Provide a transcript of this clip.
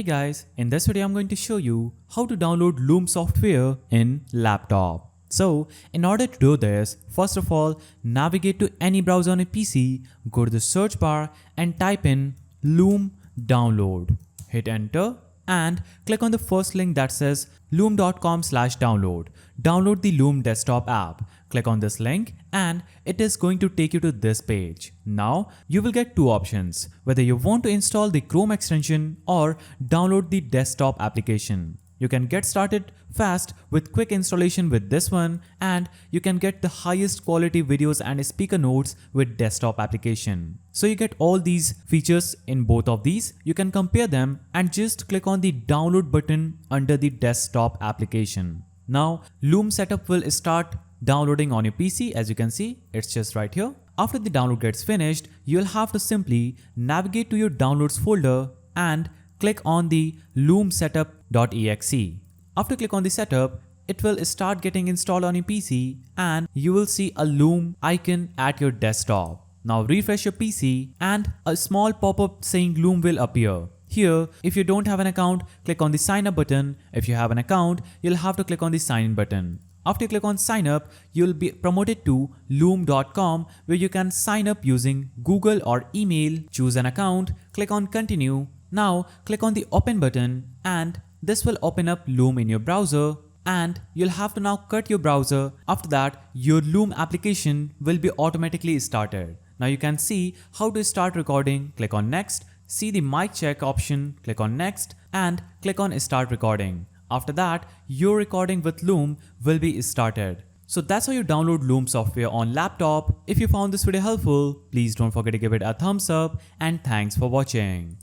Hey guys, in this video I'm going to show you how to download Loom software in laptop. So in order to do this, first of all, navigate to any browser on a PC, go to the search bar and type in Loom download. Hit enter and click on the first link that says loom.com/download. Download the Loom desktop app. Click on this link and it is going to take you to this page. Now you will get two options, whether you want to install the Chrome extension or download the desktop application. You can get started fast with quick installation with this one, and you can get the highest quality videos and speaker notes with desktop application. So you get all these features in both of these. You can compare them and just click on the download button under the desktop application. Now Loom setup will start downloading on your PC. As you can see, it's just right here. After the download gets finished, you'll have to simply navigate to your downloads folder and click on the Loom setup.exe. After click on the setup, it will start getting installed on your PC and you will see a Loom icon at your desktop. Now refresh your PC and a small pop-up saying Loom will appear. Here, if you don't have an account, click on the sign up button. If you have an account, you'll have to click on the sign in button. After you click on sign up, you'll be promoted to loom.com, where you can sign up using Google or email, choose an account, click on continue. Now click on the open button and this will open up Loom in your browser, and you'll have to now cut your browser. After that, your Loom application will be automatically started. Now you can see how to start recording. Click on next, see the mic check option, click on next and click on start recording. After that, your recording with Loom will be started. So that's how you download Loom software on laptop. If you found this video helpful, please don't forget to give it a thumbs up and thanks for watching.